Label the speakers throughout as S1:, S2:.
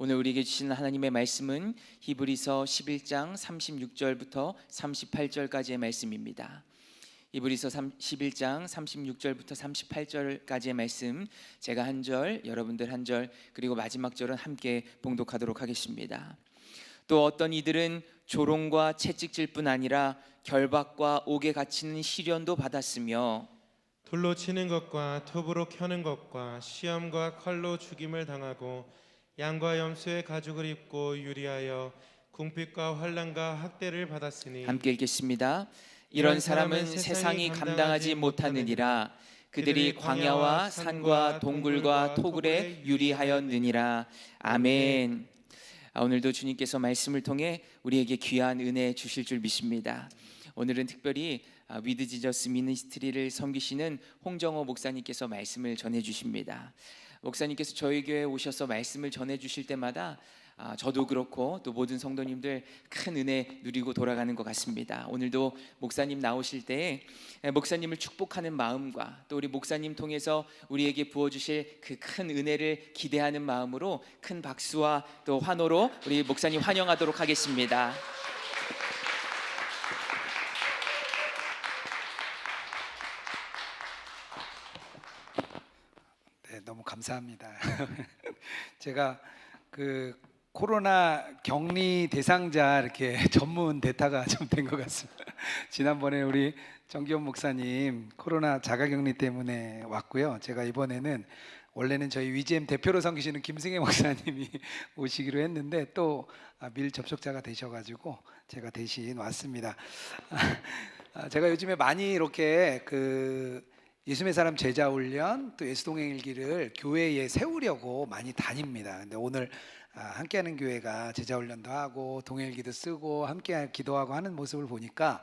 S1: 오늘 우리에게 주시는 하나님의 말씀은 히브리서 11장 36절부터 38절까지의 말씀입니다. 히브리서 11장 36절부터 38절까지의 말씀, 제가 한 절, 여러분들 한 절, 그리고 마지막 절은 함께 봉독하도록 하겠습니다. 또 어떤 이들은 조롱과 채찍질 뿐 아니라 결박과 옥에 갇히는 시련도 받았으며
S2: 돌로 치는 것과 톱으로 켜는 것과 시험과 칼로 죽임을 당하고 양과 염소의 가죽을 입고 유리하여 궁핍과 환난과 학대를 받았으니
S1: 함께 읽겠습니다. 이런 사람은 세상이 감당하지 못하느니라. 그들이 광야와 산과 동굴과 토굴에 유리하였느니라. 아멘. 오늘도 주님께서 말씀을 통해 우리에게 귀한 은혜 주실 줄 믿습니다. 오늘은 특별히 위드 지저스 미니스트리를 섬기시는 홍정호 목사님께서 말씀을 전해 주십니다. 목사님께서 저희 교회에 오셔서 말씀을 전해 주실 때마다 저도 그렇고 또 모든 성도님들 큰 은혜 누리고 돌아가는 것 같습니다. 오늘도 목사님 나오실 때에 목사님을 축복하는 마음과 또 우리 목사님 통해서 우리에게 부어주실 그 큰 은혜를 기대하는 마음으로 큰 박수와 또 환호로 우리 목사님 환영하도록 하겠습니다.
S3: 네, 너무 감사합니다. 제가 그 코로나 격리 대상자 이렇게 전문 대타가 좀 된 것 같습니다. 지난번에 우리 정기현 목사님 코로나 자가격리 때문에 왔고요. 제가 이번에는 원래는 저희 위지엠 대표로 섬기시는 김승혜 목사님이 오시기로 했는데 또 밀 접촉자가 되셔가지고 제가 대신 왔습니다. 제가 요즘에 많이 이렇게 그 예수의 사람 제자 훈련 또 예수동행 일기를 교회에 세우려고 많이 다닙니다. 근데 오늘 함께하는 교회가 제자 훈련도 하고 동행 일기도 쓰고 함께 기도하고 하는 모습을 보니까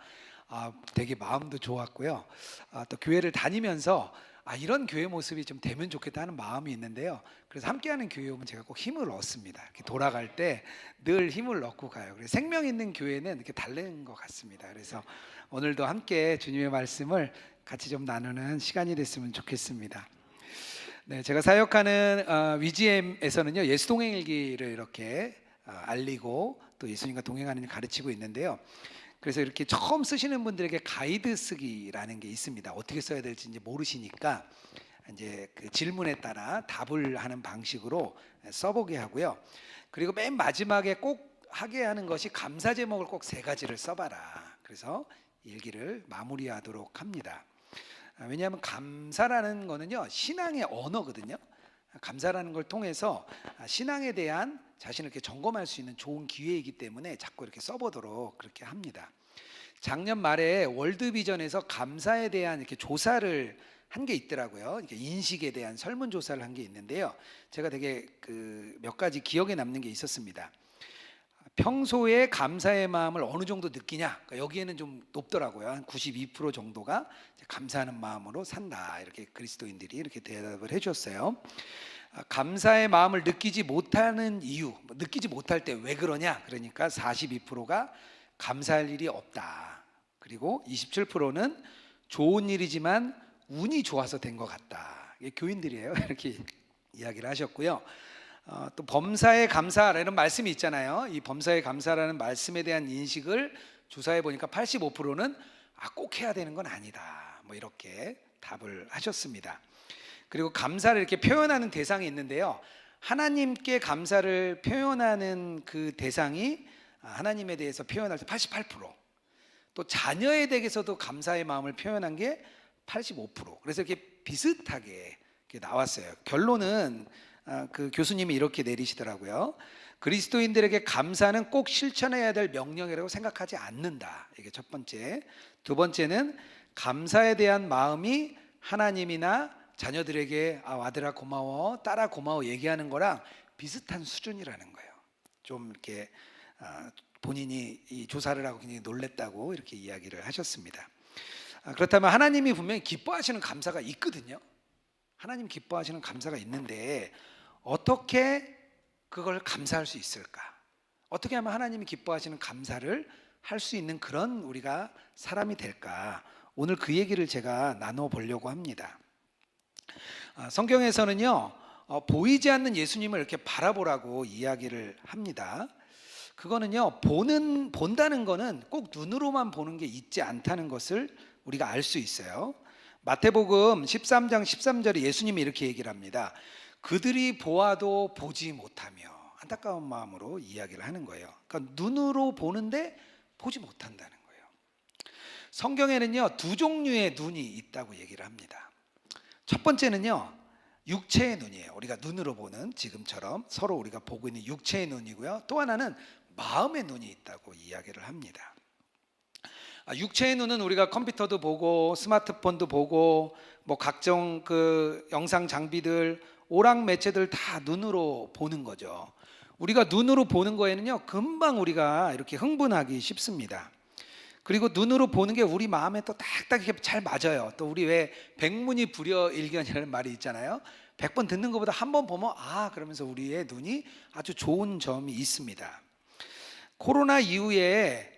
S3: 되게 마음도 좋았고요. 또 교회를 다니면서 이런 교회 모습이 좀 되면 좋겠다 하는 마음이 있는데요. 그래서 함께하는 교회 오면 제가 꼭 힘을 얻습니다. 이렇게 돌아갈 때 늘 힘을 얻고 가요. 그래서 생명 있는 교회는 이렇게 다른 것 같습니다. 그래서 오늘도 함께 주님의 말씀을 같이 좀 나누는 시간이 됐으면 좋겠습니다. 네, 제가 사역하는 위지엠에서는요 예수동행일기를 이렇게 알리고 또 예수님과 동행하는 일 가르치고 있는데요. 그래서 이렇게 처음 쓰시는 분들에게 가이드 쓰기라는 게 있습니다. 어떻게 써야 될지 이제 모르시니까 이제 그 질문에 따라 답을 하는 방식으로 써보게 하고요. 그리고 맨 마지막에 꼭 하게 하는 것이 감사 제목을 꼭 3가지를 써봐라. 그래서 일기를 마무리하도록 합니다. 왜냐하면 감사라는 거는요 신앙의 언어거든요. 감사라는 걸 통해서 신앙에 대한 자신을 이렇게 점검할 수 있는 좋은 기회이기 때문에 자꾸 이렇게 써보도록 그렇게 합니다. 작년 말에 월드비전에서 감사에 대한 이렇게 조사를 한 게 있더라고요. 이렇게 인식에 대한 설문조사를 한 게 있는데요. 제가 되게 그 몇 가지 기억에 남는 게 있었습니다. 평소에 감사의 마음을 어느 정도 느끼냐? 그러니까 여기에는 좀 높더라고요. 한 92% 정도가 감사하는 마음으로 산다. 이렇게 그리스도인들이 이렇게 대답을 해줬어요. 감사의 마음을 느끼지 못하는 이유, 느끼지 못할 때 왜 그러냐? 그러니까 42%가 감사할 일이 없다. 그리고 27%는 좋은 일이지만 운이 좋아서 된 것 같다. 이게 교인들이에요. 이렇게 이야기를 하셨고요. 또 범사에 감사라는 말씀이 있잖아요. 이 범사에 감사라는 말씀에 대한 인식을 조사해 보니까 85%는 꼭 해야 되는 건 아니다. 뭐 이렇게 답을 하셨습니다. 그리고 감사를 이렇게 표현하는 대상이 있는데요. 하나님께 감사를 표현하는 그 대상이 하나님에 대해서 표현할 때 88%, 또 자녀에 대해서도 감사의 마음을 표현한 게 85%. 그래서 이렇게 비슷하게 이렇게 나왔어요. 결론은 그 교수님이 이렇게 내리시더라고요. 그리스도인들에게 감사는 꼭 실천해야 될 명령이라고 생각하지 않는다. 이게 첫 번째. 두 번째는 감사에 대한 마음이 하나님이나 자녀들에게 아들아 고마워, 딸아 고마워 얘기하는 거랑 비슷한 수준이라는 거예요. 좀 이렇게 본인이 이 조사를 하고 굉장히 놀랬다고 이렇게 이야기를 하셨습니다. 그렇다면 하나님이 분명히 기뻐하시는 감사가 있거든요. 하나님 기뻐하시는 감사가 있는데 어떻게 그걸 감사할 수 있을까? 어떻게 하면 하나님이 기뻐하시는 감사를 할 수 있는 그런 우리가 사람이 될까? 오늘 그 얘기를 제가 나눠 보려고 합니다. 성경에서는요 보이지 않는 예수님을 이렇게 바라보라고 이야기를 합니다. 그거는요, 본다는 거는 꼭 눈으로만 보는 게 있지 않다는 것을 우리가 알 수 있어요. 마태복음 13장 13절에 예수님이 이렇게 얘기를 합니다. 그들이 보아도 보지 못하며, 안타까운 마음으로 이야기를 하는 거예요. 그러니까 눈으로 보는데 보지 못한다는 거예요. 성경에는요, 두 종류의 눈이 있다고 얘기를 합니다. 첫 번째는요, 육체의 눈이에요. 우리가 눈으로 보는, 지금처럼 서로 우리가 보고 있는 육체의 눈이고요. 또 하나는 마음의 눈이 있다고 이야기를 합니다. 육체의 눈은 우리가 컴퓨터도 보고 스마트폰도 보고 뭐 각종 그 영상 장비들, 오락 매체들 다 눈으로 보는 거죠. 우리가 눈으로 보는 거에는요, 금방 우리가 이렇게 흥분하기 쉽습니다. 그리고 눈으로 보는 게 우리 마음에 또 딱딱 잘 맞아요. 또 우리 왜 백문이 불여일견이라는 말이 있잖아요. 100번 듣는 것보다 한 번 보면 그러면서 우리의 눈이 아주 좋은 점이 있습니다. 코로나 이후에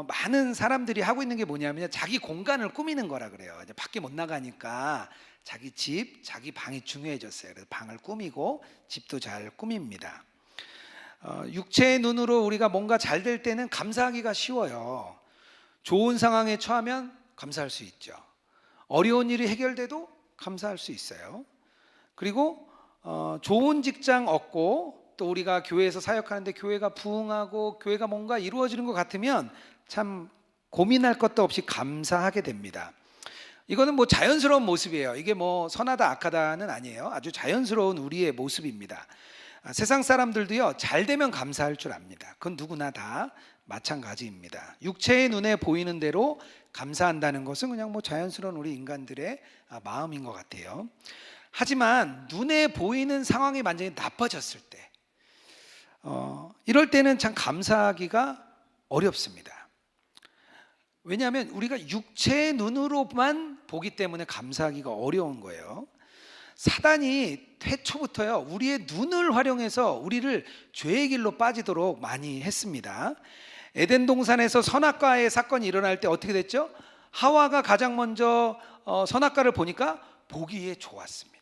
S3: 많은 사람들이 하고 있는 게 뭐냐면 자기 공간을 꾸미는 거라 그래요. 이제 밖에 못 나가니까 자기 집, 자기 방이 중요해졌어요. 그래서 방을 꾸미고 집도 잘 꾸밉니다. 육체의 눈으로 우리가 뭔가 잘 될 때는 감사하기가 쉬워요. 좋은 상황에 처하면 감사할 수 있죠. 어려운 일이 해결돼도 감사할 수 있어요. 그리고 좋은 직장 얻고 또 우리가 교회에서 사역하는데 교회가 부흥하고 교회가 뭔가 이루어지는 것 같으면 참 고민할 것도 없이 감사하게 됩니다. 이거는 뭐 자연스러운 모습이에요. 이게 뭐 선하다 악하다는 아니에요. 아주 자연스러운 우리의 모습입니다. 세상 사람들도요, 잘 되면 감사할 줄 압니다. 그건 누구나 다 마찬가지입니다. 육체의 눈에 보이는 대로 감사한다는 것은 그냥 뭐 자연스러운 우리 인간들의 마음인 것 같아요. 하지만 눈에 보이는 상황이 완전히 나빠졌을 때, 이럴 때는 참 감사하기가 어렵습니다. 왜냐하면 우리가 육체의 눈으로만 보기 때문에 감사하기가 어려운 거예요. 사단이 태초부터요, 우리의 눈을 활용해서 우리를 죄의 길로 빠지도록 많이 했습니다. 에덴 동산에서 선악과의 사건이 일어날 때 어떻게 됐죠? 하와가 가장 먼저 선악과를 보니까 보기에 좋았습니다.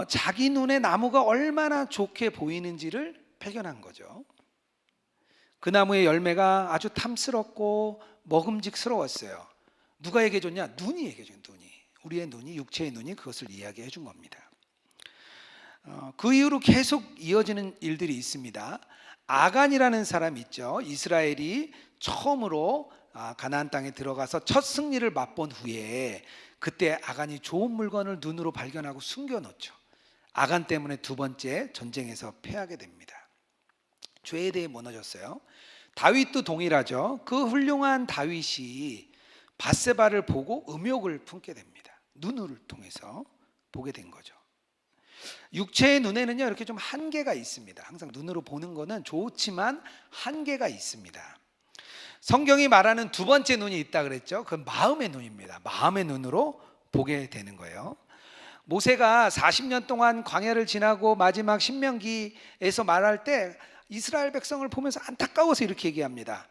S3: 자기 눈에 나무가 얼마나 좋게 보이는지를 발견한 거죠. 그 나무의 열매가 아주 탐스럽고 먹음직스러웠어요. 누가 얘기해 줬냐? 눈이 얘기해 준, 눈이. 우리의 눈이, 육체의 눈이 그것을 이야기해 준 겁니다. 그 이후로 계속 이어지는 일들이 있습니다. 아간이라는 사람이 있죠. 이스라엘이 처음으로 가나안 땅에 들어가서 첫 승리를 맛본 후에 그때 아간이 좋은 물건을 눈으로 발견하고 숨겨놓죠. 아간 때문에 두 번째 전쟁에서 패하게 됩니다. 죄에 대해 무너졌어요. 다윗도 동일하죠. 그 훌륭한 다윗이 밧세바를 보고 음욕을 품게 됩니다. 눈을 통해서 보게 된 거죠. 육체의 눈에는요, 이렇게 좀 한계가 있습니다. 항상 눈으로 보는 거는 좋지만 한계가 있습니다. 성경이 말하는 두 번째 눈이 있다 그랬죠. 그건 마음의 눈입니다. 마음의 눈으로 보게 되는 거예요. 모세가 40년 동안 광야를 지나고 마지막 신명기에서 말할 때 이스라엘 백성을 보면서 안타까워서 이렇게 얘기합니다.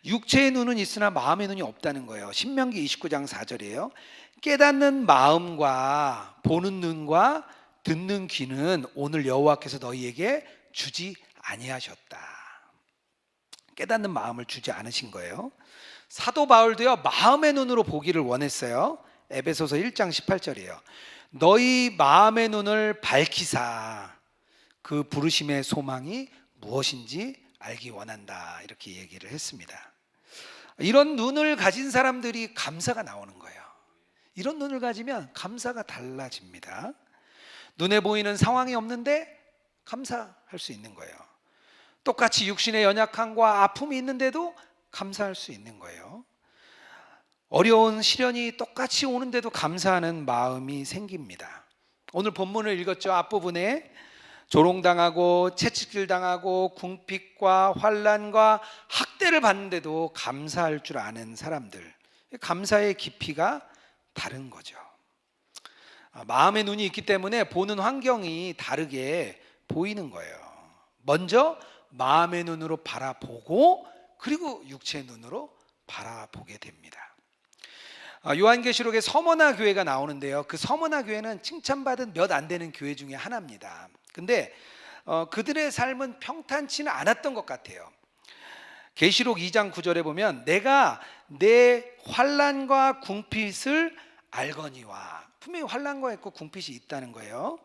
S3: 육체의 눈은 있으나 마음의 눈이 없다는 거예요. 신명기 29장 4절이에요. 깨닫는 마음과 보는 눈과 듣는 귀는 오늘 여호와께서 너희에게 주지 아니하셨다. 깨닫는 마음을 주지 않으신 거예요. 사도 바울도요, 마음의 눈으로 보기를 원했어요. 에베소서 1장 18절이에요. 너희 마음의 눈을 밝히사 그 부르심의 소망이 무엇인지 알기 원한다, 이렇게 얘기를 했습니다. 이런 눈을 가진 사람들이 감사가 나오는 거예요. 이런 눈을 가지면 감사가 달라집니다. 눈에 보이는 상황이 없는데 감사할 수 있는 거예요. 똑같이 육신의 연약함과 아픔이 있는데도 감사할 수 있는 거예요. 어려운 시련이 똑같이 오는데도 감사하는 마음이 생깁니다. 오늘 본문을 읽었죠. 앞부분에 조롱당하고 채찍질당하고 궁핍과 환난과 학대를 받는데도 감사할 줄 아는 사람들, 감사의 깊이가 다른 거죠. 마음의 눈이 있기 때문에 보는 환경이 다르게 보이는 거예요. 먼저 마음의 눈으로 바라보고 그리고 육체의 눈으로 바라보게 됩니다. 요한계시록에 서머나 교회가 나오는데요. 그 서머나 교회는 칭찬받은 몇 안 되는 교회 중에 하나입니다. 근데 그들의 삶은 평탄치는 않았던 것 같아요. 계시록 2장 9절에 보면 내가 내 환난과 궁핍을 알거니와, 분명히 환난과 있고 궁핍이 있다는 거예요.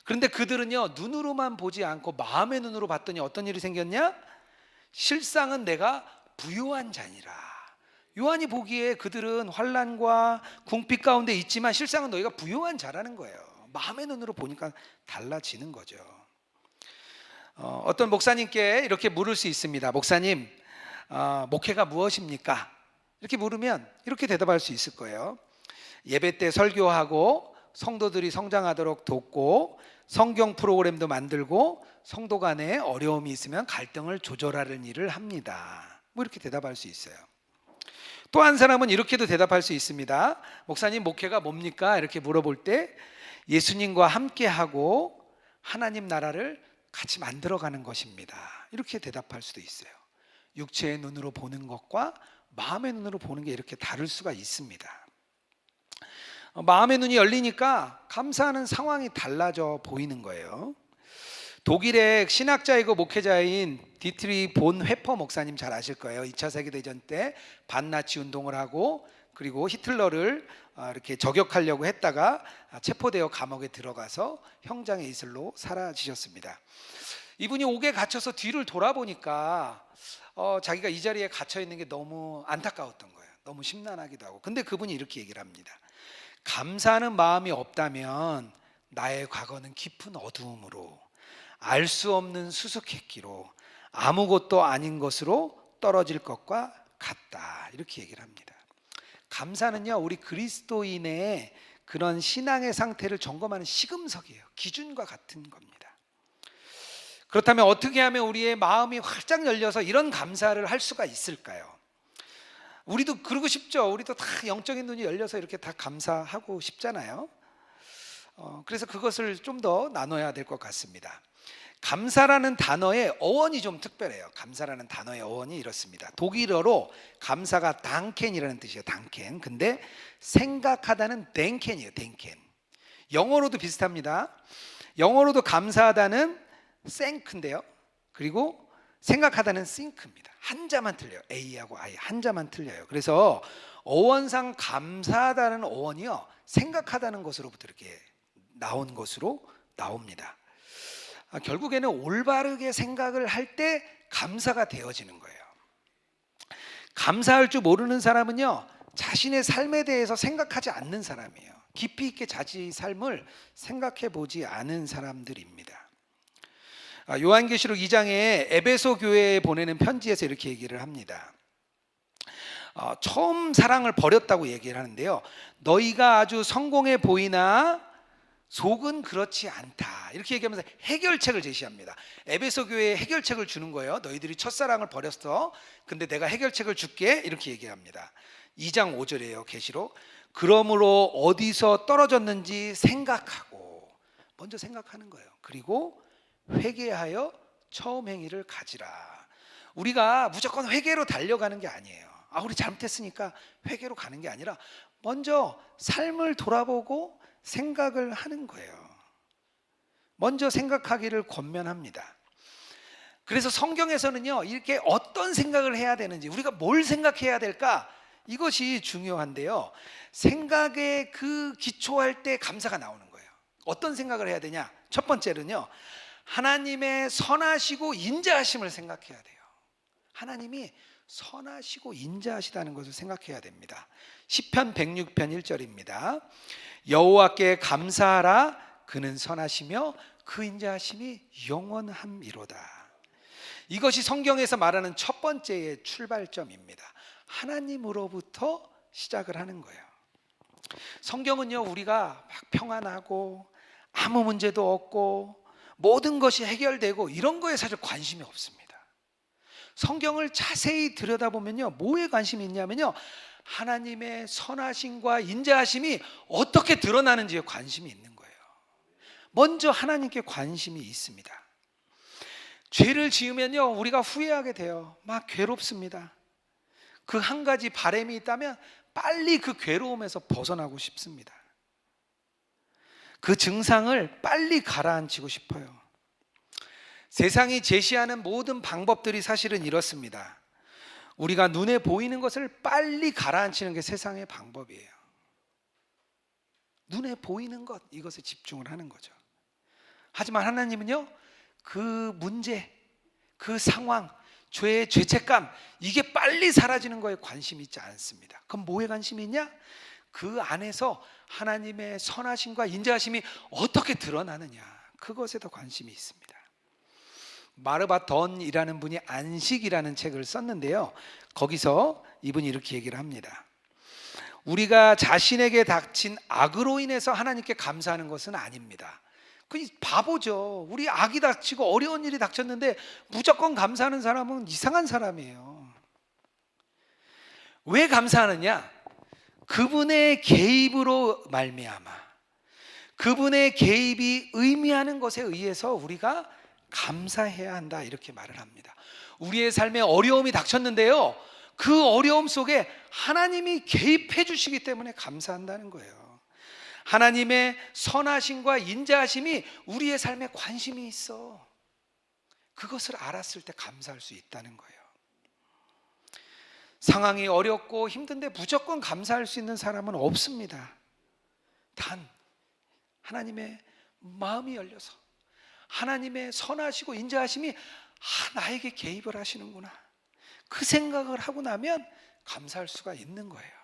S3: 그런데 그들은요, 눈으로만 보지 않고 마음의 눈으로 봤더니 어떤 일이 생겼냐? 실상은 내가 부요한 자니라. 요한이 보기에 그들은 환난과 궁핍 가운데 있지만 실상은 너희가 부요한 자라는 거예요. 마음의 눈으로 보니까 달라지는 거죠. 어떤 목사님께 이렇게 물을 수 있습니다. 목사님, 목회가 무엇입니까? 이렇게 물으면 이렇게 대답할 수 있을 거예요. 예배 때 설교하고 성도들이 성장하도록 돕고 성경 프로그램도 만들고 성도 간에 어려움이 있으면 갈등을 조절하는 일을 합니다. 뭐 이렇게 대답할 수 있어요. 또 한 사람은 이렇게도 대답할 수 있습니다. 목사님, 목회가 뭡니까? 이렇게 물어볼 때 예수님과 함께하고 하나님 나라를 같이 만들어가는 것입니다. 이렇게 대답할 수도 있어요. 육체의 눈으로 보는 것과 마음의 눈으로 보는 게 이렇게 다를 수가 있습니다. 마음의 눈이 열리니까 감사하는 상황이 달라져 보이는 거예요. 독일의 신학자이고 목회자인 디트리 본 회퍼 목사님 잘 아실 거예요. 2차 세계대전 때 반나치 운동을 하고 그리고 히틀러를 이렇게 저격하려고 했다가 체포되어 감옥에 들어가서 형장의 이슬로 사라지셨습니다. 이분이 옥에 갇혀서 뒤를 돌아보니까 자기가 이 자리에 갇혀 있는 게 너무 안타까웠던 거예요. 너무 심란하기도 하고. 근데 그분이 이렇게 얘기를 합니다. 감사하는 마음이 없다면 나의 과거는 깊은 어두움으로, 알 수 없는 수수께끼로, 아무것도 아닌 것으로 떨어질 것과 같다. 이렇게 얘기를 합니다. 감사는요, 우리 그리스도인의 그런 신앙의 상태를 점검하는 시금석이에요. 기준과 같은 겁니다. 그렇다면 어떻게 하면 우리의 마음이 활짝 열려서 이런 감사를 할 수가 있을까요? 우리도 그러고 싶죠. 우리도 다 영적인 눈이 열려서 이렇게 다 감사하고 싶잖아요. 그래서 그것을 좀 더 나눠야 될 것 같습니다. 감사라는 단어의 어원이 좀 특별해요. 감사라는 단어의 어원이 이렇습니다. 독일어로 감사가 danken이라는 뜻이에요. danken. 근데 생각하다는 denken이에요. denken. 영어로도 비슷합니다. 영어로도 감사하다는 think인데요. 그리고 생각하다는 think입니다. 한자만 틀려요. A하고 I 한자만 틀려요. 그래서 어원상 감사하다는 어원이요, 생각하다는 것으로부터 이렇게 나온 것으로 나옵니다. 결국에는 올바르게 생각을 할 때 감사가 되어지는 거예요. 감사할 줄 모르는 사람은요, 자신의 삶에 대해서 생각하지 않는 사람이에요. 깊이 있게 자기 삶을 생각해 보지 않은 사람들입니다. 요한계시록 2장에 에베소 교회에 보내는 편지에서 이렇게 얘기를 합니다. 처음 사랑을 버렸다고 얘기를 하는데요, 너희가 아주 성공해 보이나 속은 그렇지 않다. 이렇게 얘기하면서 해결책을 제시합니다. 에베소 교회에 해결책을 주는 거예요. 너희들이 첫사랑을 버렸어. 근데 내가 해결책을 줄게. 이렇게 얘기합니다. 2장 5절이에요. 계시록. 그러므로 어디서 떨어졌는지 생각하고, 먼저 생각하는 거예요. 그리고 회개하여 처음 행위를 가지라. 우리가 무조건 회개로 달려가는 게 아니에요. 우리 잘못했으니까 회개로 가는 게 아니라 먼저 삶을 돌아보고 생각을 하는 거예요. 먼저 생각하기를 권면합니다. 그래서 성경에서는요, 이렇게 어떤 생각을 해야 되는지, 우리가 뭘 생각해야 될까, 이것이 중요한데요, 생각에 그 기초할 때 감사가 나오는 거예요. 어떤 생각을 해야 되냐? 첫 번째는요, 하나님의 선하시고 인자하심을 생각해야 돼요. 하나님이 선하시고 인자하시다는 것을 생각해야 됩니다. 시편 106편 1절입니다. 여호와께 감사하라. 그는 선하시며 그 인자하심이 영원함이로다. 이것이 성경에서 말하는 첫 번째의 출발점입니다. 하나님으로부터 시작을 하는 거예요. 성경은요, 우리가 막 평안하고 아무 문제도 없고 모든 것이 해결되고 이런 거에 사실 관심이 없습니다. 성경을 자세히 들여다보면요, 뭐에 관심이 있냐면요, 하나님의 선하심과 인자하심이 어떻게 드러나는지에 관심이 있는 거예요. 먼저 하나님께 관심이 있습니다. 죄를 지으면요, 우리가 후회하게 돼요. 막 괴롭습니다. 그 한 가지 바람이 있다면 빨리 그 괴로움에서 벗어나고 싶습니다. 그 증상을 빨리 가라앉히고 싶어요. 세상이 제시하는 모든 방법들이 사실은 이렇습니다. 우리가 눈에 보이는 것을 빨리 가라앉히는 게 세상의 방법이에요. 눈에 보이는 것, 이것에 집중을 하는 거죠. 하지만 하나님은요, 그 문제, 그 상황, 죄의 죄책감, 이게 빨리 사라지는 거에 관심이 있지 않습니다. 그럼 뭐에 관심이 있냐? 그 안에서 하나님의 선하심과 인자하심이 어떻게 드러나느냐, 그것에 더 관심이 있습니다. 마르바 던이라는 분이 안식이라는 책을 썼는데요, 거기서 이분이 이렇게 얘기를 합니다. 우리가 자신에게 닥친 악으로 인해서 하나님께 감사하는 것은 아닙니다. 그 바보죠. 우리 악이 닥치고 어려운 일이 닥쳤는데 무조건 감사하는 사람은 이상한 사람이에요. 왜 감사하느냐? 그분의 개입으로 말미암아, 그분의 개입이 의미하는 것에 의해서 우리가 감사해야 한다, 이렇게 말을 합니다. 우리의 삶에 어려움이 닥쳤는데요, 그 어려움 속에 하나님이 개입해 주시기 때문에 감사한다는 거예요. 하나님의 선하심과 인자하심이 우리의 삶에 관심이 있어. 그것을 알았을 때 감사할 수 있다는 거예요. 상황이 어렵고 힘든데 무조건 감사할 수 있는 사람은 없습니다. 단 하나님의 마음이 열려서 하나님의 선하시고 인자하심이 나에게 개입을 하시는구나, 그 생각을 하고 나면 감사할 수가 있는 거예요.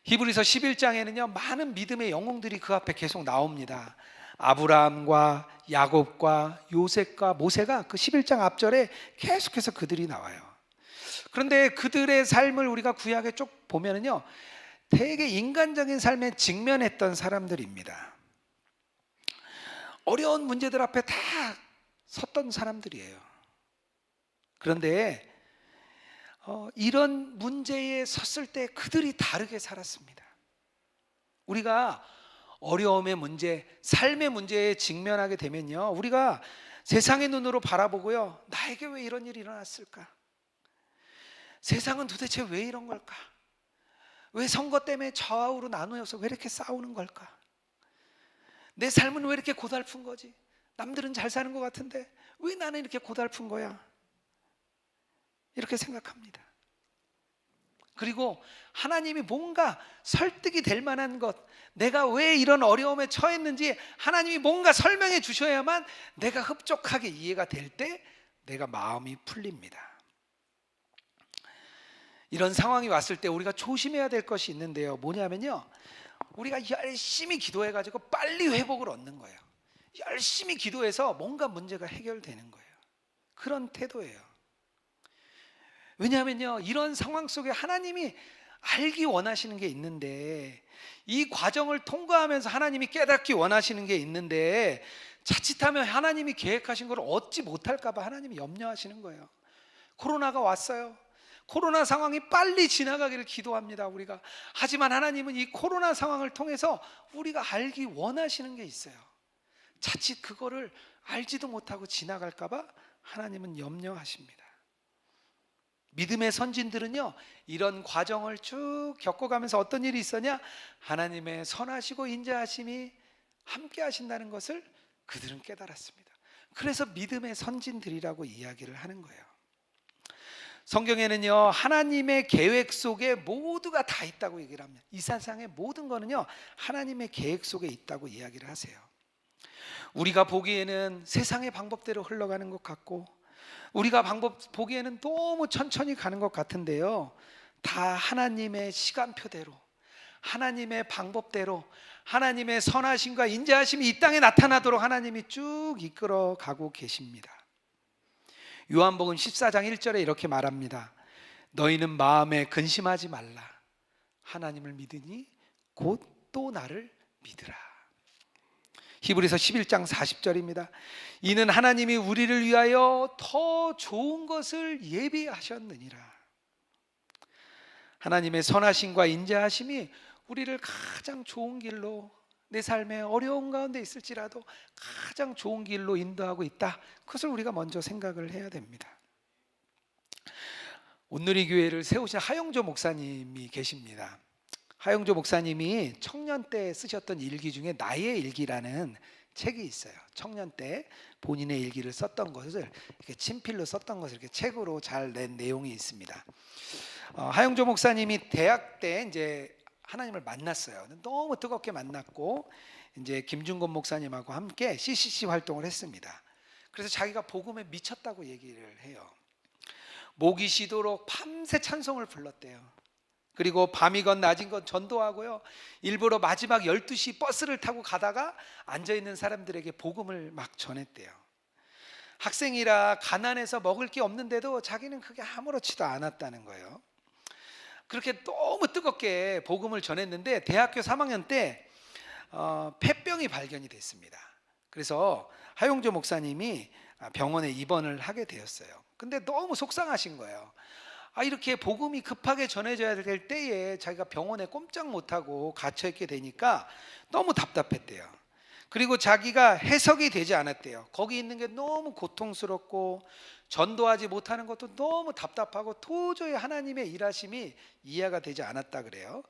S3: 히브리서 11장에는요 많은 믿음의 영웅들이 그 앞에 계속 나옵니다. 아브라함과 야곱과 요셉과 모세가 그 11장 앞절에 계속해서 그들이 나와요. 그런데 그들의 삶을 우리가 구약에 쭉 보면은요, 되게 인간적인 삶에 직면했던 사람들입니다. 어려운 문제들 앞에 다 섰던 사람들이에요. 그런데 이런 문제에 섰을 때 그들이 다르게 살았습니다. 우리가 어려움의 문제, 삶의 문제에 직면하게 되면요, 우리가 세상의 눈으로 바라보고요, 나에게 왜 이런 일이 일어났을까? 세상은 도대체 왜 이런 걸까? 왜 선거 때문에 좌우로 나누어서 왜 이렇게 싸우는 걸까? 내 삶은 왜 이렇게 고달픈 거지? 남들은 잘 사는 것 같은데 왜 나는 이렇게 고달픈 거야? 이렇게 생각합니다. 그리고 하나님이 뭔가 설득이 될 만한 것, 내가 왜 이런 어려움에 처했는지 하나님이 뭔가 설명해 주셔야만 내가 흡족하게 이해가 될 때 내가 마음이 풀립니다. 이런 상황이 왔을 때 우리가 조심해야 될 것이 있는데요, 뭐냐면요, 우리가 열심히 기도해가지고 빨리 회복을 얻는 거예요. 열심히 기도해서 뭔가 문제가 해결되는 거예요. 그런 태도예요. 왜냐하면요, 이런 상황 속에 하나님이 알기 원하시는 게 있는데, 이 과정을 통과하면서 하나님이 깨닫기 원하시는 게 있는데, 자칫하면 하나님이 계획하신 걸 얻지 못할까 봐 하나님이 염려하시는 거예요. 코로나가 왔어요. 코로나 상황이 빨리 지나가기를 기도합니다, 우리가. 하지만 하나님은 이 코로나 상황을 통해서 우리가 알기 원하시는 게 있어요. 자칫 그거를 알지도 못하고 지나갈까 봐 하나님은 염려하십니다. 믿음의 선진들은요, 이런 과정을 쭉 겪어가면서 어떤 일이 있었냐? 하나님의 선하시고 인자하심이 함께 하신다는 것을 그들은 깨달았습니다. 그래서 믿음의 선진들이라고 이야기를 하는 거예요. 성경에는요, 하나님의 계획 속에 모두가 다 있다고 얘기를 합니다. 이 세상의 모든 거는요, 하나님의 계획 속에 있다고 이야기를 하세요. 우리가 보기에는 세상의 방법대로 흘러가는 것 같고, 우리가 보기에는 너무 천천히 가는 것 같은데요, 다 하나님의 시간표대로, 하나님의 방법대로, 하나님의 선하심과 인자하심이 이 땅에 나타나도록 하나님이 쭉 이끌어 가고 계십니다. 요한복음 14장 1절에 이렇게 말합니다. 너희는 마음에 근심하지 말라. 하나님을 믿으니 곧 또 나를 믿으라. 히브리서 11장 40절입니다. 이는 하나님이 우리를 위하여 더 좋은 것을 예비하셨느니라. 하나님의 선하심과 인자하심이 우리를 가장 좋은 길로, 내 삶에 어려운 가운데 있을지라도 가장 좋은 길로 인도하고 있다. 그것을 우리가 먼저 생각을 해야 됩니다. 온누리 교회를 세우신 하영조 목사님이 계십니다. 하영조 목사님이 청년 때 쓰셨던 일기 중에 나의 일기라는 책이 있어요. 청년 때 본인의 일기를 썼던 것을 이렇게 친필로 썼던 것을 이렇게 책으로 잘 낸 내용이 있습니다. 하영조 목사님이 대학 때 이제 하나님을 만났어요. 너무 뜨겁게 만났고 이제 김준곤 목사님하고 함께 CCC 활동을 했습니다. 그래서 자기가 복음에 미쳤다고 얘기를 해요. 목이 쉬도록 밤새 찬송을 불렀대요. 그리고 밤이건 낮이건 전도하고요. 일부러 마지막 12시 버스를 타고 가다가 앉아있는 사람들에게 복음을 막 전했대요. 학생이라 가난해서 먹을 게 없는데도 자기는 그게 아무렇지도 않았다는 거예요. 그렇게 너무 뜨겁게 복음을 전했는데 대학교 3학년 때 폐병이 발견이 됐습니다. 그래서 하용조 목사님이 병원에 입원을 하게 되었어요. 근데 너무 속상하신 거예요. 이렇게 복음이 급하게 전해져야 될 때에 자기가 병원에 꼼짝 못하고 갇혀있게 되니까 너무 답답했대요. 그리고 자기가 해석이 되지 않았대요. 거기 있는 게 너무 고통스럽고 전도하지 못하는 것도 너무 답답하고 도저히 하나님의 일하심이 이해가 되지 않았다 그래요.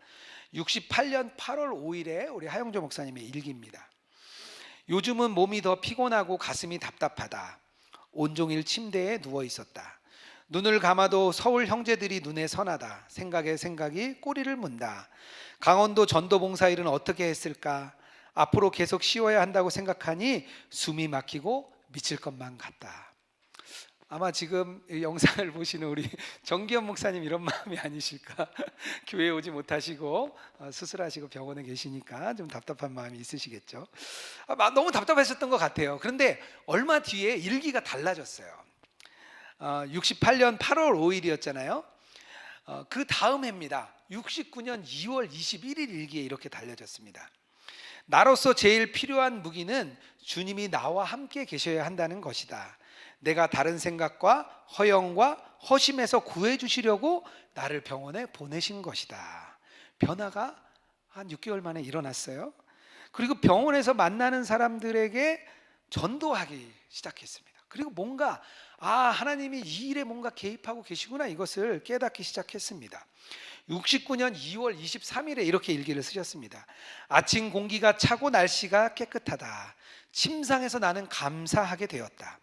S3: 68년 8월 5일에 우리 하영조 목사님의 일기입니다. 요즘은 몸이 더 피곤하고 가슴이 답답하다. 온종일 침대에 누워 있었다. 눈을 감아도 서울 형제들이 눈에 선하다. 생각에 생각이 꼬리를 문다. 강원도 전도봉사 일은 어떻게 했을까? 앞으로 계속 쉬어야 한다고 생각하니 숨이 막히고 미칠 것만 같다. 아마 지금 이 영상을 보시는 우리 정기현 목사님 이런 마음이 아니실까? 교회에 오지 못하시고 수술하시고 병원에 계시니까 좀 답답한 마음이 있으시겠죠. 너무 답답했었던 것 같아요. 그런데 얼마 뒤에 일기가 달라졌어요. 68년 8월 5일이었잖아요. 그 다음 해입니다. 69년 2월 21일 일기에 이렇게 달려졌습니다. 나로서 제일 필요한 무기는 주님이 나와 함께 계셔야 한다는 것이다. 내가 다른 생각과 허영과 허심에서 구해 주시려고 나를 병원에 보내신 것이다. 변화가 한 6개월 만에 일어났어요. 그리고 병원에서 만나는 사람들에게 전도하기 시작했습니다. 그리고 뭔가 하나님이 이 일에 뭔가 개입하고 계시구나, 이것을 깨닫기 시작했습니다. 69년 2월 23일에 이렇게 일기를 쓰셨습니다. 아침 공기가 차고 날씨가 깨끗하다. 침상에서 나는 감사하게 되었다.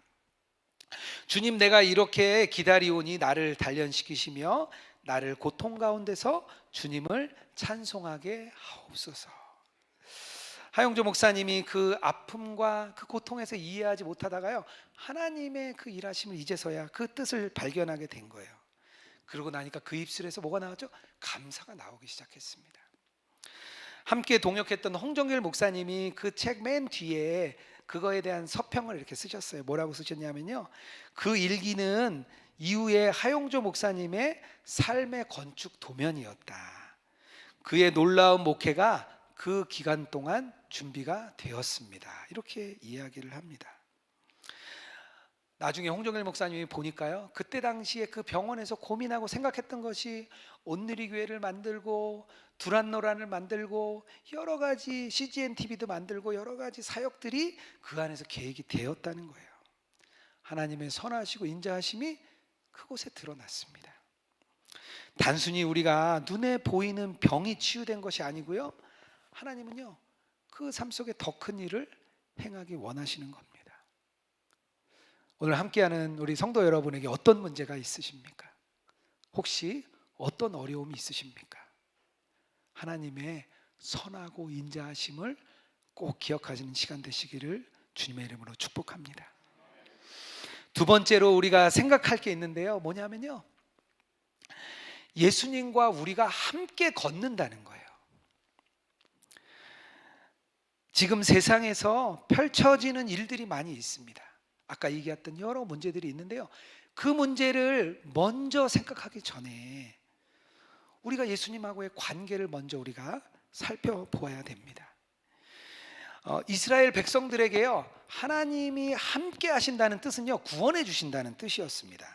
S3: 주님, 내가 이렇게 기다리오니 나를 단련시키시며 나를 고통 가운데서 주님을 찬송하게 하옵소서. 하용조 목사님이 그 아픔과 그 고통에서 이해하지 못하다가요, 하나님의 그 일하심을 이제서야 그 뜻을 발견하게 된 거예요. 그러고 나니까 그 입술에서 뭐가 나왔죠? 감사가 나오기 시작했습니다. 함께 동역했던 홍정길 목사님이 그 책 맨 뒤에 그거에 대한 서평을 이렇게 쓰셨어요. 뭐라고 쓰셨냐면요, 그 일기는 이후에 하용조 목사님의 삶의 건축 도면이었다. 그의 놀라운 목회가 그 기간 동안 준비가 되었습니다. 이렇게 이야기를 합니다. 나중에 홍정일 목사님이 보니까요, 그때 당시에 그 병원에서 고민하고 생각했던 것이 온누리 교회를 만들고 두란노란을 만들고 여러 가지 CGN TV도 만들고 여러 가지 사역들이 그 안에서 계획이 되었다는 거예요. 하나님의 선하시고 인자하심이 그곳에 드러났습니다. 단순히 우리가 눈에 보이는 병이 치유된 것이 아니고요, 하나님은요, 그 삶 속에 더 큰 일을 행하기 원하시는 겁니다. 오늘 함께하는 우리 성도 여러분에게 어떤 문제가 있으십니까? 혹시 어떤 어려움이 있으십니까? 하나님의 선하고 인자하심을 꼭 기억하시는 시간 되시기를 주님의 이름으로 축복합니다. 두 번째로 우리가 생각할 게 있는데요, 뭐냐면요, 예수님과 우리가 함께 걷는다는 거예요. 지금 세상에서 펼쳐지는 일들이 많이 있습니다. 아까 얘기했던 여러 문제들이 있는데요, 그 문제를 먼저 생각하기 전에 우리가 예수님하고의 관계를 먼저 우리가 살펴보아야 됩니다. 이스라엘 백성들에게요, 하나님이 함께 하신다는 뜻은요, 구원해 주신다는 뜻이었습니다.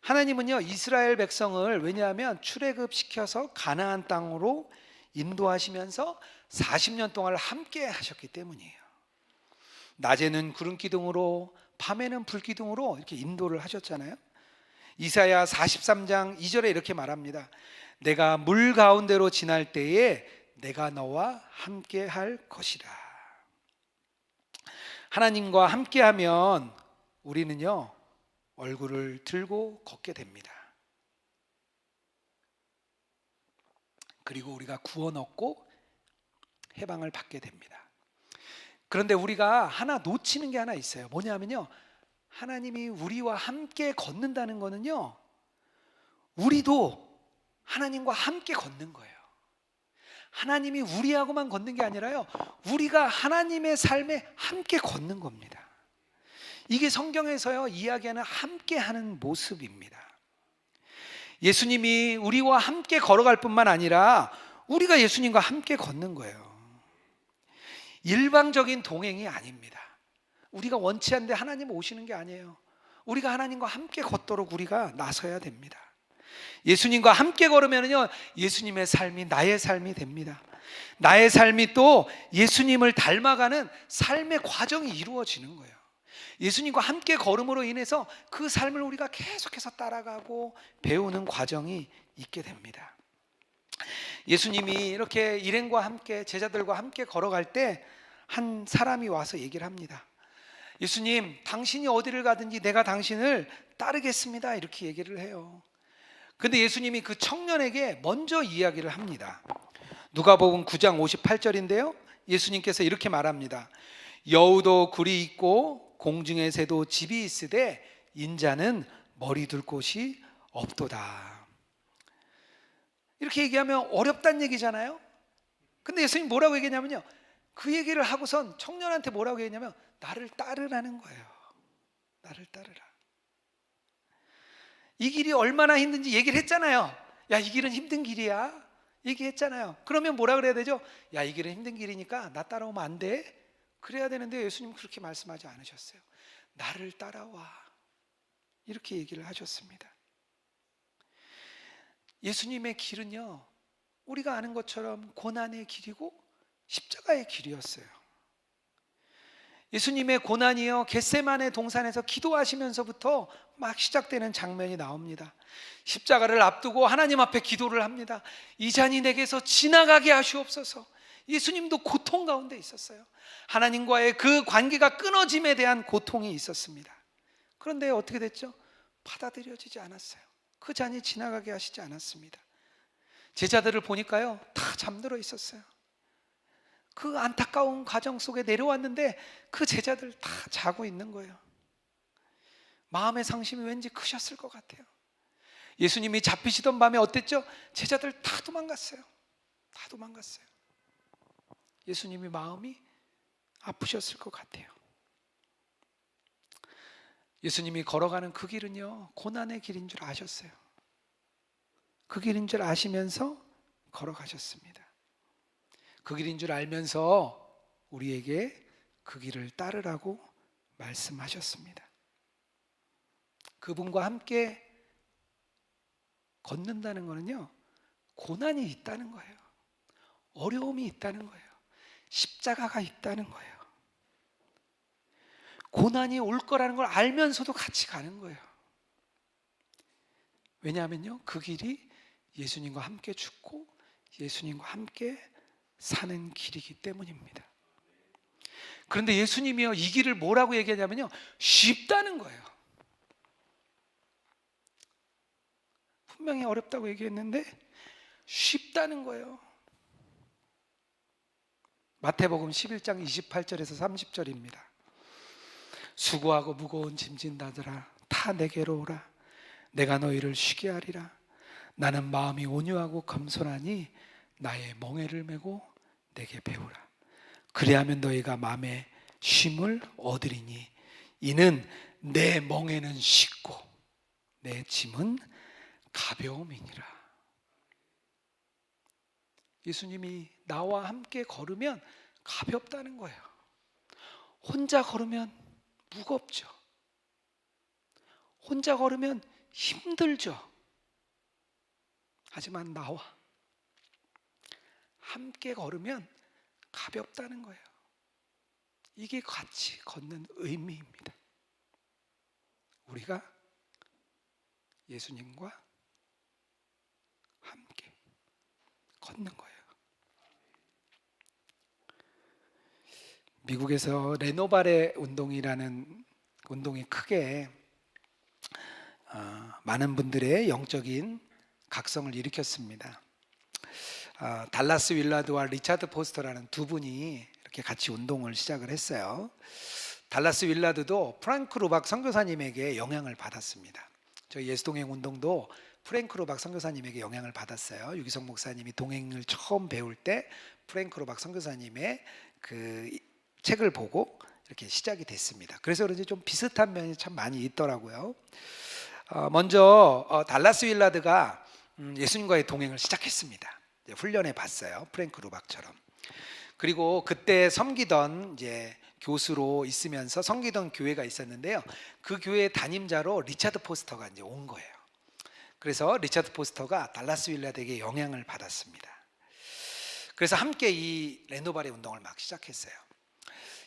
S3: 하나님은요, 이스라엘 백성을 왜냐하면 출애굽시켜서 가나안 땅으로 인도하시면서 40년 동안 함께 하셨기 때문이에요. 낮에는 구름 기둥으로 밤에는 불 기둥으로 이렇게 인도를 하셨잖아요. 이사야 43장 2절에 이렇게 말합니다. 내가 물 가운데로 지날 때에 내가 너와 함께 할 것이다. 하나님과 함께하면 우리는요 얼굴을 들고 걷게 됩니다. 그리고 우리가 구원 얻고 해방을 받게 됩니다. 그런데 우리가 하나 놓치는 게 하나 있어요. 뭐냐면요, 하나님이 우리와 함께 걷는다는 거는요, 우리도 하나님과 함께 걷는 거예요. 하나님이 우리하고만 걷는 게 아니라요, 우리가 하나님의 삶에 함께 걷는 겁니다. 이게 성경에서요 이야기하는 함께하는 모습입니다. 예수님이 우리와 함께 걸어갈 뿐만 아니라 우리가 예수님과 함께 걷는 거예요. 일방적인 동행이 아닙니다. 우리가 원치 않는데 하나님 오시는 게 아니에요. 우리가 하나님과 함께 걷도록 우리가 나서야 됩니다. 예수님과 함께 걸으면요 예수님의 삶이 나의 삶이 됩니다. 나의 삶이 또 예수님을 닮아가는 삶의 과정이 이루어지는 거예요. 예수님과 함께 걸음으로 인해서 그 삶을 우리가 계속해서 따라가고 배우는 과정이 있게 됩니다. 예수님이 이렇게 일행과 함께 제자들과 함께 걸어갈 때 한 사람이 와서 얘기를 합니다. 예수님, 당신이 어디를 가든지 내가 당신을 따르겠습니다. 이렇게 얘기를 해요. 근데 예수님이 그 청년에게 먼저 이야기를 합니다. 누가복음 9장 58절인데요 예수님께서 이렇게 말합니다. 여우도 굴이 있고 공중의 새도 집이 있으되 인자는 머리 둘 곳이 없도다. 이렇게 얘기하면 어렵다는 얘기잖아요. 근데 예수님 뭐라고 얘기했냐면요, 그 얘기를 하고선 청년한테 뭐라고 얘기했냐면 나를 따르라는 거예요. 나를 따르라. 이 길이 얼마나 힘든지 얘기를 했잖아요. 야, 이 길은 힘든 길이야 얘기했잖아요. 그러면 뭐라 그래야 되죠? 야, 이 길은 힘든 길이니까 나 따라오면 안 돼? 그래야 되는데 예수님 그렇게 말씀하지 않으셨어요. 나를 따라와 이렇게 얘기를 하셨습니다. 예수님의 길은요 우리가 아는 것처럼 고난의 길이고 십자가의 길이었어요. 예수님의 고난이요 겟세마네 동산에서 기도하시면서부터 막 시작되는 장면이 나옵니다. 십자가를 앞두고 하나님 앞에 기도를 합니다. 이 잔이 내게서 지나가게 하시옵소서. 예수님도 고통 가운데 있었어요. 하나님과의 그 관계가 끊어짐에 대한 고통이 있었습니다. 그런데 어떻게 됐죠? 받아들여지지 않았어요. 그 잔이 지나가게 하시지 않았습니다. 제자들을 보니까요 다 잠들어 있었어요. 그 안타까운 과정 속에 내려왔는데 그 제자들 다 자고 있는 거예요. 마음의 상심이 왠지 크셨을 것 같아요. 예수님이 잡히시던 밤에 어땠죠? 제자들 다 도망갔어요. 다 도망갔어요. 예수님이 마음이 아프셨을 것 같아요. 예수님이 걸어가는 그 길은요 고난의 길인 줄 아셨어요. 그 길인 줄 아시면서 걸어가셨습니다. 그 길인 줄 알면서 우리에게 그 길을 따르라고 말씀하셨습니다. 그분과 함께 걷는다는 것은요 고난이 있다는 거예요. 어려움이 있다는 거예요. 십자가가 있다는 거예요. 고난이 올 거라는 걸 알면서도 같이 가는 거예요. 왜냐하면요 그 길이 예수님과 함께 죽고 예수님과 함께 사는 길이기 때문입니다. 그런데 예수님이요 이 길을 뭐라고 얘기하냐면요 쉽다는 거예요. 분명히 어렵다고 얘기했는데 쉽다는 거예요. 마태복음 11장 28절에서 30절입니다. 수고하고 무거운 짐진 자들아 다 내게로 오라. 내가 너희를 쉬게 하리라. 나는 마음이 온유하고 겸손하니 나의 멍에를 메고 내게 배우라. 그리하면 너희가 마음에 쉼을 얻으리니 이는 내 멍에는 쉽고 내 짐은 가벼움이니라. 예수님이 나와 함께 걸으면 가볍다는 거예요. 혼자 걸으면 무겁죠. 혼자 걸으면 힘들죠. 하지만 나와 함께 걸으면 가볍다는 거예요. 이게 같이 걷는 의미입니다. 우리가 예수님과 함께 걷는 거예요. 미국에서 레노바레 운동이라는 운동이 크게 많은 분들의 영적인 각성을 일으켰습니다. 달라스 윌라드와 리차드 포스터라는 두 분이 이렇게 같이 운동을 시작을 했어요. 달라스 윌라드도 프랭크 루박 선교사님에게 영향을 받았습니다. 저희 예수동행 운동도 프랭크 루박 선교사님에게 영향을 받았어요. 유기성 목사님이 동행을 처음 배울 때 프랭크 루박 선교사님의 그 책을 보고 이렇게 시작이 됐습니다. 그래서 그런지 좀 비슷한 면이 참 많이 있더라고요. 먼저 달라스 윌라드가 예수님과의 동행을 시작했습니다. 훈련해 봤어요. 프랭크 루박처럼. 그리고 그때 섬기던 이제 교수로 있으면서 섬기던 교회가 있었는데요. 그 교회의 담임자로 리차드 포스터가 이제 온 거예요. 그래서 리차드 포스터가 달라스 윌라드에게 영향을 받았습니다. 그래서 함께 이 레노바레 운동을 막 시작했어요.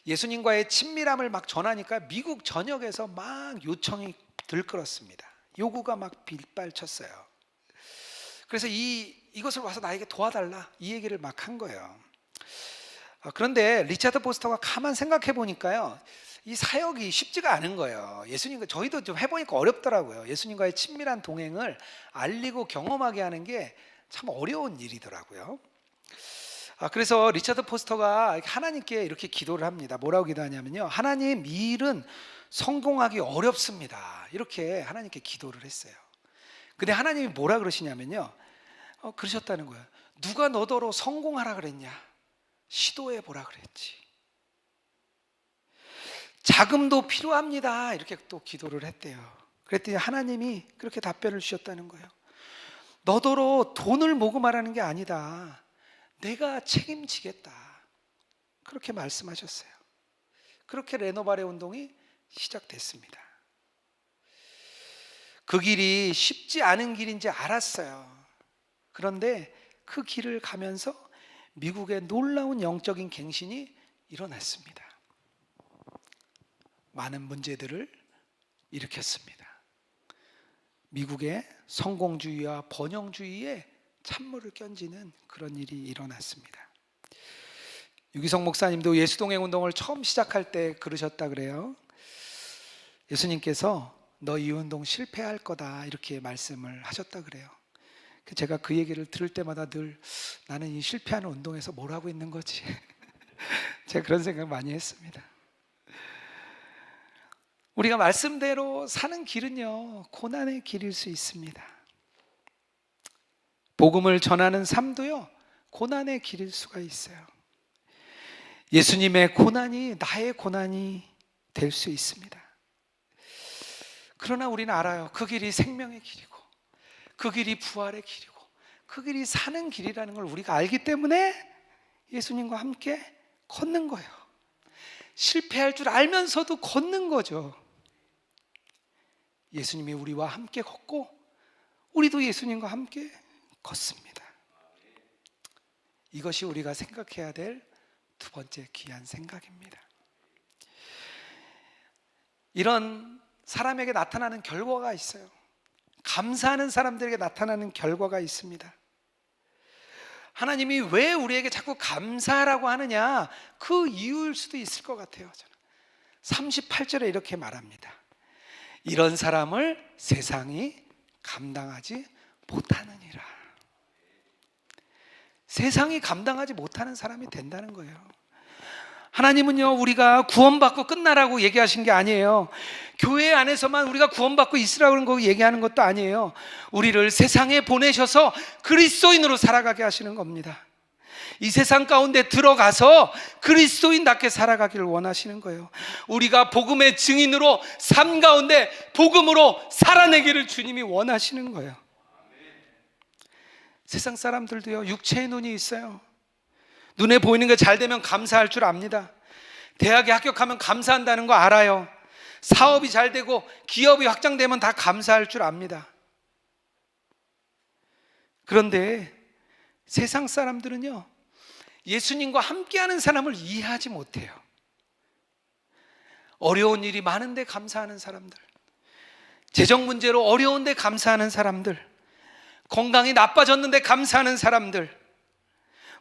S3: 예수님과의 친밀함을 막 전하니까 미국 전역에서 막 요청이 들끓었습니다. 요구가 막 빗발쳤어요. 그래서 이것을 와서 나에게 도와달라 이 얘기를 막 한 거예요. 그런데 리차드 포스터가 가만 생각해 보니까요, 이 사역이 쉽지가 않은 거예요. 예수님과 저희도 좀 해보니까 어렵더라고요. 예수님과의 친밀한 동행을 알리고 경험하게 하는 게 참 어려운 일이더라고요. 그래서 리차드 포스터가 하나님께 이렇게 기도를 합니다. 뭐라고 기도하냐면요, 하나님, 이 일은 성공하기 어렵습니다. 이렇게 하나님께 기도를 했어요. 근데 하나님이 뭐라 그러시냐면요, 그러셨다는 거예요. 누가 너더러 성공하라 그랬냐? 시도해 보라 그랬지. 자금도 필요합니다. 이렇게 또 기도를 했대요. 그랬더니 하나님이 그렇게 답변을 주셨다는 거예요. 너더러 돈을 모금하라는 게 아니다. 내가 책임지겠다. 그렇게 말씀하셨어요. 그렇게 레노바레 운동이 시작됐습니다. 그 길이 쉽지 않은 길인지 알았어요. 그런데 그 길을 가면서 미국의 놀라운 영적인 갱신이 일어났습니다. 많은 문제들을 일으켰습니다. 미국의 성공주의와 번영주의에 찬물을 끼얹는 그런 일이 일어났습니다. 유기성 목사님도 예수동행 운동을 처음 시작할 때 그러셨다 그래요. 예수님께서 너 이 운동 실패할 거다 이렇게 말씀을 하셨다 그래요. 제가 그 얘기를 들을 때마다 늘 나는 이 실패하는 운동에서 뭘 하고 있는 거지? 제가 그런 생각 많이 했습니다. 우리가 말씀대로 사는 길은요, 고난의 길일 수 있습니다. 복음을 전하는 삶도요, 고난의 길일 수가 있어요. 예수님의 고난이 나의 고난이 될 수 있습니다. 그러나 우리는 알아요. 그 길이 생명의 길이고, 그 길이 부활의 길이고, 그 길이 사는 길이라는 걸 우리가 알기 때문에 예수님과 함께 걷는 거예요. 실패할 줄 알면서도 걷는 거죠. 예수님이 우리와 함께 걷고 우리도 예수님과 함께 걷습니다. 이것이 우리가 생각해야 될 두 번째 귀한 생각입니다. 이런 사람에게 나타나는 결과가 있어요. 감사하는 사람들에게 나타나는 결과가 있습니다. 하나님이 왜 우리에게 자꾸 감사하라고 하느냐, 그 이유일 수도 있을 것 같아요. 저는 38절에 이렇게 말합니다. 이런 사람을 세상이 감당하지 못하느니라. 세상이 감당하지 못하는 사람이 된다는 거예요. 하나님은요, 우리가 구원받고 끝나라고 얘기하신 게 아니에요. 교회 안에서만 우리가 구원받고 있으라고 거 얘기하는 것도 아니에요. 우리를 세상에 보내셔서 그리스도인으로 살아가게 하시는 겁니다. 이 세상 가운데 들어가서 그리스도인답게 살아가기를 원하시는 거예요. 우리가 복음의 증인으로 삶 가운데 복음으로 살아내기를 주님이 원하시는 거예요. 세상 사람들도요, 육체의 눈이 있어요. 눈에 보이는 게 잘 되면 감사할 줄 압니다. 대학에 합격하면 감사한다는 거 알아요. 사업이 잘 되고 기업이 확장되면 다 감사할 줄 압니다. 그런데 세상 사람들은요, 예수님과 함께하는 사람을 이해하지 못해요. 어려운 일이 많은데 감사하는 사람들, 재정 문제로 어려운데 감사하는 사람들, 건강이 나빠졌는데 감사하는 사람들,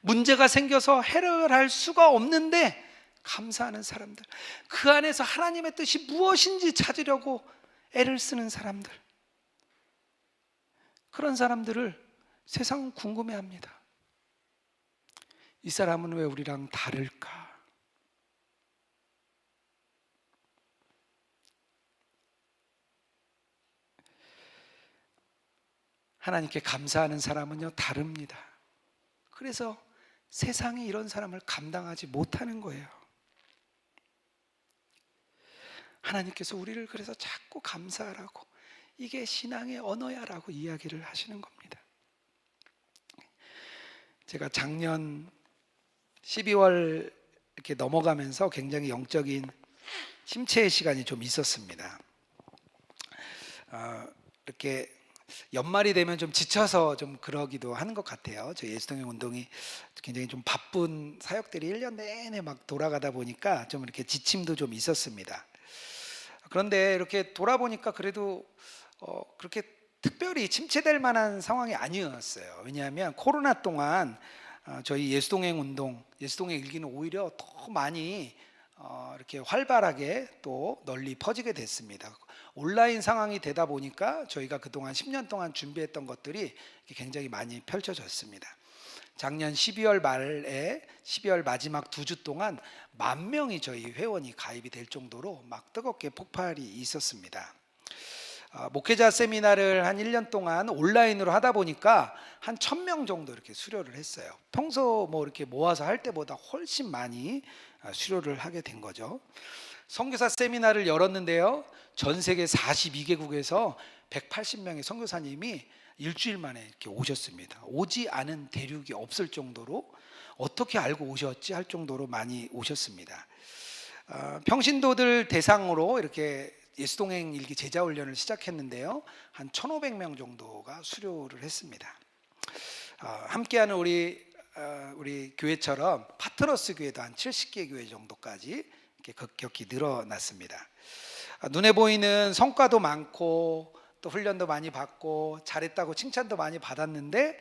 S3: 문제가 생겨서 해결할 수가 없는데 감사하는 사람들, 그 안에서 하나님의 뜻이 무엇인지 찾으려고 애를 쓰는 사람들, 그런 사람들을 세상은 궁금해합니다. 이 사람은 왜 우리랑 다를까? 하나님께 감사하는 사람은요, 다릅니다. 그래서 세상이 이런 사람을 감당하지 못하는 거예요. 하나님께서 우리를 그래서 자꾸 감사하라고, 이게 신앙의 언어야라고 이야기를 하시는 겁니다. 제가 작년 12월 이렇게 넘어가면서 굉장히 영적인 침체의 시간이 좀 있었습니다. 이렇게 연말이 되면 좀 지쳐서 좀 그러기도 하는 것 같아요. 저희 예수동행 운동이 굉장히 좀 바쁜 사역들이 1년 내내 막 돌아가다 보니까 좀 이렇게 지침도 좀 있었습니다. 그런데 이렇게 돌아보니까 그래도 그렇게 특별히 침체될 만한 상황이 아니었어요. 왜냐하면 코로나 동안 저희 예수동행 운동, 예수동행 일기는 오히려 더 많이 이렇게 활발하게 또 널리 퍼지게 됐습니다. 온라인 상황이 되다 보니까 저희가 그동안 10년 동안 준비했던 것들이 굉장히 많이 펼쳐졌습니다. 작년 12월 말에 12월 마지막 2주 동안 10,000명이 저희 회원이 가입이 될 정도로 막 뜨겁게 폭발이 있었습니다. 목회자 세미나를 한 1년 동안 온라인으로 하다 보니까 한 1,000명 정도 이렇게 수료를 했어요. 평소 뭐 이렇게 모아서 할 때보다 훨씬 많이 수료를 하게 된 거죠. 선교사 세미나를 열었는데요, 전 세계 42개국에서 180명의 선교사님이 일주일 만에 이렇게 오셨습니다. 오지 않은 대륙이 없을 정도로, 어떻게 알고 오셨지 할 정도로 많이 오셨습니다. 평신도들 대상으로 이렇게 예수동행 일기 제자훈련을 시작했는데요, 한 1,500명 정도가 수료를 했습니다. 함께하는 우리 교회처럼 파트너스 교회도 한 70개 교회 정도까지 이렇게 급격히 늘어났습니다. 눈에 보이는 성과도 많고 또 훈련도 많이 받고 잘했다고 칭찬도 많이 받았는데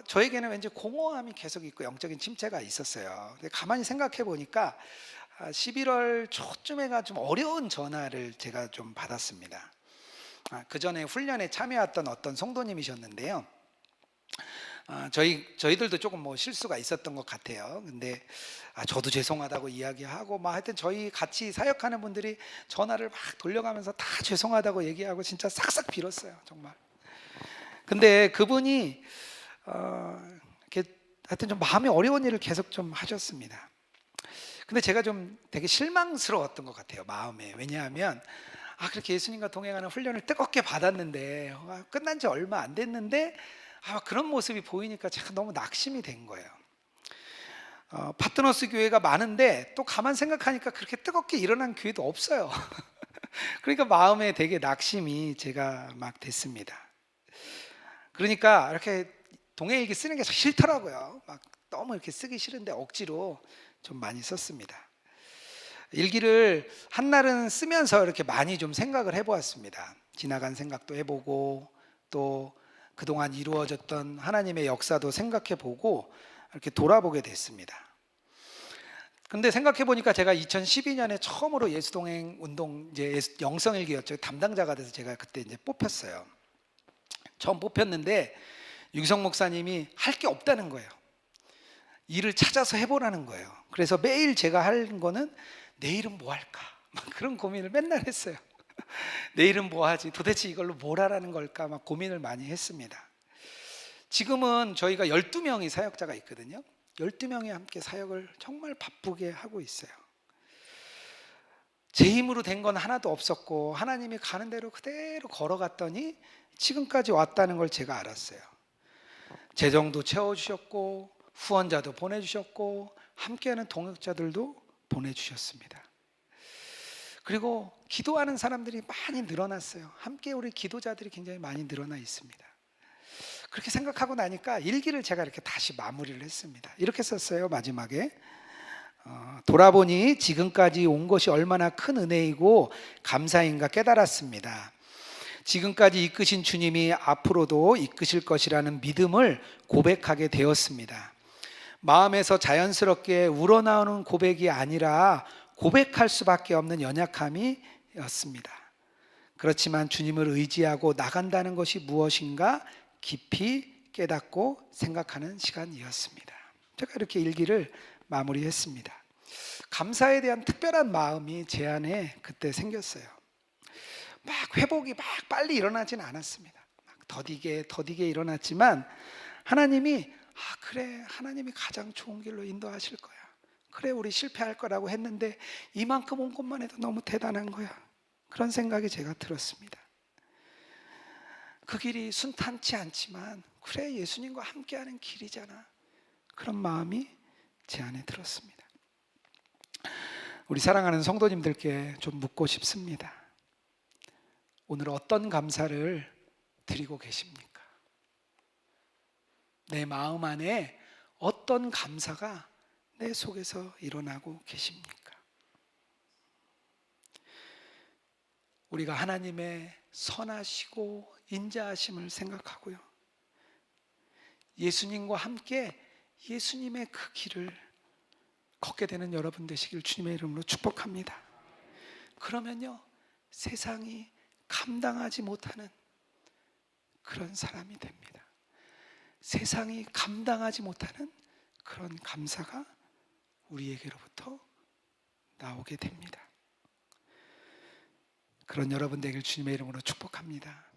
S3: 저에게는 왠지 공허함이 계속 있고 영적인 침체가 있었어요. 근데 가만히 생각해 보니까 11월 초쯤에가 좀 어려운 전화를 제가 좀 받았습니다. 그 전에 훈련에 참여했던 어떤 성도님이셨는데요, 저희들도 조금 뭐 실수가 있었던 것 같아요. 근데 저도 죄송하다고 이야기하고 막 하여튼 저희 같이 사역하는 분들이 전화를 막 돌려가면서 다 죄송하다고 얘기하고 진짜 싹싹 빌었어요, 정말. 근데 그분이 이렇게 하여튼 좀 마음이 어려운 일을 계속 좀 하셨습니다. 근데 제가 좀 되게 실망스러웠던 것 같아요, 마음에. 왜냐하면 그렇게 예수님과 동행하는 훈련을 뜨겁게 받았는데 끝난 지 얼마 안 됐는데 그런 모습이 보이니까 제가 너무 낙심이 된 거예요. 파트너스 교회가 많은데 또 가만 생각하니까 그렇게 뜨겁게 일어난 교회도 없어요. 그러니까 마음에 되게 낙심이 제가 막 됐습니다. 그러니까 이렇게 동행일기 쓰는 게 싫더라고요. 막 너무 이렇게 쓰기 싫은데 억지로 좀 많이 썼습니다. 일기를 한날은 쓰면서 이렇게 많이 좀 생각을 해보았습니다. 지나간 생각도 해보고 또 그동안 이루어졌던 하나님의 역사도 생각해보고 이렇게 돌아보게 됐습니다. 근데 생각해보니까 제가 2012년에 처음으로 예수동행 운동 이제 영성일기였죠. 담당자가 돼서 제가 그때 이제 뽑혔어요. 처음 뽑혔는데 유기성 목사님이 할 게 없다는 거예요. 일을 찾아서 해보라는 거예요. 그래서 매일 제가 하는 거는 내일은 뭐 할까? 막 그런 고민을 맨날 했어요. 내일은 뭐 하지? 도대체 이걸로 뭘 하라는 걸까? 막 고민을 많이 했습니다. 지금은 저희가 12명이 사역자가 있거든요. 12명이 함께 사역을 정말 바쁘게 하고 있어요. 제 힘으로 된 건 하나도 없었고 하나님이 가는 대로 그대로 걸어갔더니 지금까지 왔다는 걸 제가 알았어요. 재정도 채워주셨고 후원자도 보내주셨고 함께하는 동역자들도 보내주셨습니다. 그리고 기도하는 사람들이 많이 늘어났어요. 함께 우리 기도자들이 굉장히 많이 늘어나 있습니다. 그렇게 생각하고 나니까 일기를 제가 이렇게 다시 마무리를 했습니다. 이렇게 썼어요. 마지막에 돌아보니 지금까지 온 것이 얼마나 큰 은혜이고 감사인가 깨달았습니다. 지금까지 이끄신 주님이 앞으로도 이끄실 것이라는 믿음을 고백하게 되었습니다. 마음에서 자연스럽게 우러나오는 고백이 아니라 고백할 수밖에 없는 연약함이었습니다. 그렇지만 주님을 의지하고 나간다는 것이 무엇인가 깊이 깨닫고 생각하는 시간이었습니다. 제가 이렇게 일기를 마무리했습니다. 감사에 대한 특별한 마음이 제 안에 그때 생겼어요. 막 회복이 막 빨리 일어나진 않았습니다. 막 더디게 일어났지만 하나님이 그래, 하나님이 가장 좋은 길로 인도하실 거야. 그래, 우리 실패할 거라고 했는데 이만큼 온 것만 해도 너무 대단한 거야. 그런 생각이 제가 들었습니다. 그 길이 순탄치 않지만 그래, 예수님과 함께하는 길이잖아. 그런 마음이 제 안에 들었습니다. 우리 사랑하는 성도님들께 좀 묻고 싶습니다. 오늘 어떤 감사를 드리고 계십니까? 내 마음 안에 어떤 감사가 내 속에서 일어나고 계십니까? 우리가 하나님의 선하시고 인자하심을 생각하고요, 예수님과 함께 예수님의 그 길을 걷게 되는 여러분 되시길 주님의 이름으로 축복합니다. 그러면요, 세상이 감당하지 못하는 그런 사람이 됩니다. 세상이 감당하지 못하는 그런 감사가 우리에게로부터 나오게 됩니다. 그런 여러분 되길 주님의 이름으로 축복합니다.